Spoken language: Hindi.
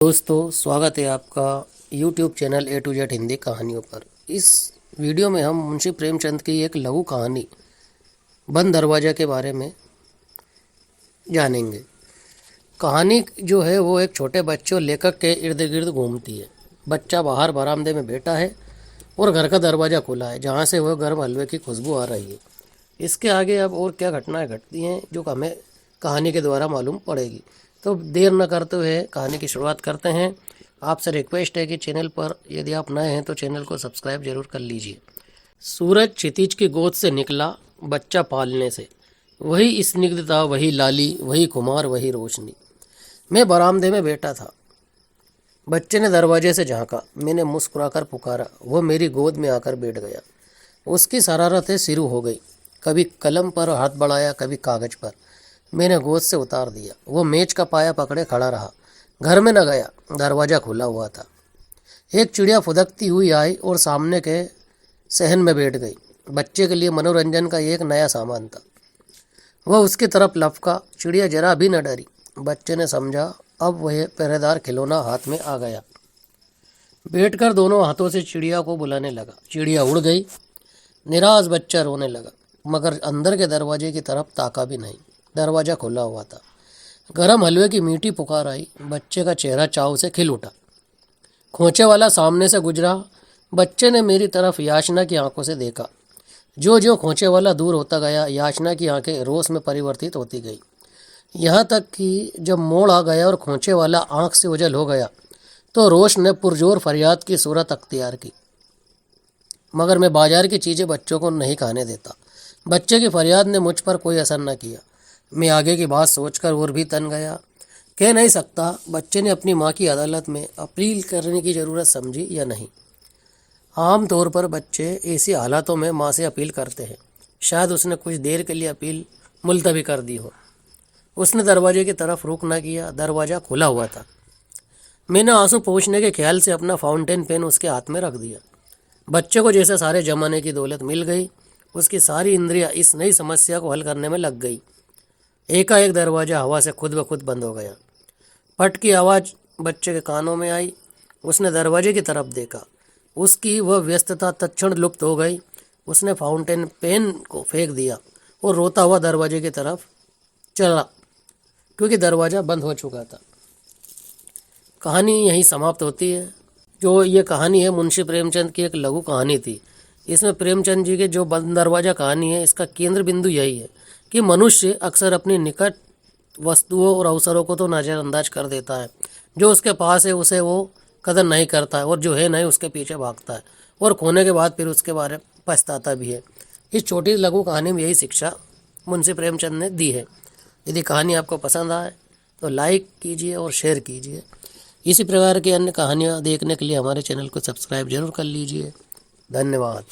दोस्तों, स्वागत है आपका YouTube channel A to Z Hindi कहानियों पर। इस वीडियो में हम मुंशी प्रेमचंद की एक लघु कहानी बंद दरवाज़ा के बारे में जानेंगे। कहानी जो है वो एक छोटे बच्चे और लेखक के इर्द गिर्द घूमती है। बच्चा बाहर बरामदे में बैठा है और घर का दरवाज़ा खुला है जहाँ से वह गर्म हलवे की खुशबू आ रही है। इसके आगे अब और क्या घटनाएं घटती हैं जो हमें कहानी के द्वारा मालूम पड़ेगी। तो देर न करते हुए कहानी की शुरुआत करते हैं। आपसे रिक्वेस्ट है कि चैनल पर यदि आप नए हैं तो चैनल को सब्सक्राइब जरूर कर लीजिए। सूरज क्षितिज की गोद से निकला बच्चा पालने से, वही स्निग्धता, वही लाली, वही खुमार, वही रोशनी। मैं बरामदे में बैठा था। बच्चे ने दरवाजे से झांका। मैंने मुस्कुराकर पुकारा। वो मेरी गोद में आकर बैठ गया। उसकी शरारतें शुरू हो गई। कभी कलम पर हाथ बढ़ाया, कभी कागज पर। मैंने गोद से उतार दिया। वो मेज का पाया पकड़े खड़ा रहा। घर में न गया। दरवाज़ा खुला हुआ था। एक चिड़िया फुदकती हुई आई और सामने के सहन में बैठ गई। बच्चे के लिए मनोरंजन का एक नया सामान था। वह उसकी तरफ लपका। चिड़िया जरा भी न डरी। बच्चे ने समझा अब वह पहरेदार खिलौना हाथ में आ गया। बैठकर दोनों हाथों से चिड़िया को बुलाने लगा। चिड़िया उड़ गई। निराश बच्चा रोने लगा, मगर अंदर के दरवाजे की तरफ ताका भी नहीं। दरवाज़ा खुला हुआ था। गरम हलवे की मीठी पुकार आई। बच्चे का चेहरा चाव से खिल उठा। खोंचे वाला सामने से गुजरा। बच्चे ने मेरी तरफ याचना की आंखों से देखा। जो जो खोंचे वाला दूर होता गया, याचना की आंखें रोष में परिवर्तित होती गई, यहाँ तक कि जब मोड़ आ गया और खोंचे वाला आंख से ओझल हो गया तो रोष ने पुरजोर फरियाद की सूरत अख्तियार की। मगर मैं बाजार की चीज़ें बच्चों को नहीं खाने देता। बच्चे की फरियाद ने मुझ पर कोई असर न किया। मैं आगे की बात सोचकर और भी तन गया। कह नहीं सकता बच्चे ने अपनी माँ की अदालत में अपील करने की ज़रूरत समझी या नहीं। आम तौर पर बच्चे ऐसी हालातों में माँ से अपील करते हैं। शायद उसने कुछ देर के लिए अपील मुलतवी कर दी हो। उसने दरवाजे की तरफ रुख न किया। दरवाज़ा खुला हुआ था। मैंने आंसू पोंछने के ख्याल से अपना फाउंटेन पेन उसके हाथ में रख दिया। बच्चे को जैसे सारे जमाने की दौलत मिल गई। उसकी सारी इंद्रियां इस नई समस्या को हल करने में लग गई। एकाएक दरवाज़ा हवा से खुद ब खुद बंद हो गया। पट की आवाज़ बच्चे के कानों में आई। उसने दरवाजे की तरफ देखा। उसकी वह व्यस्तता तत्क्षण लुप्त हो गई। उसने फाउंटेन पेन को फेंक दिया और रोता हुआ दरवाजे की तरफ चला, क्योंकि दरवाज़ा बंद हो चुका था। कहानी यहीं समाप्त होती है। जो ये कहानी है मुंशी प्रेमचंद की एक लघु कहानी थी। इसमें प्रेमचंद जी के जो बंद दरवाज़ा कहानी है, इसका केंद्र बिंदु यही है कि मनुष्य अक्सर अपनी निकट वस्तुओं और अवसरों को तो नज़रअंदाज कर देता है। जो उसके पास है उसे वो कदर नहीं करता है, और जो है नहीं उसके पीछे भागता है, और खोने के बाद फिर उसके बारे में पछताता भी है। इस छोटी लघु कहानी में यही शिक्षा मुंशी प्रेमचंद ने दी है। यदि कहानी आपको पसंद आए तो लाइक कीजिए और शेयर कीजिए। इसी प्रकार की अन्य कहानियाँ देखने के लिए हमारे चैनल को सब्सक्राइब जरूर कर लीजिए। धन्यवाद।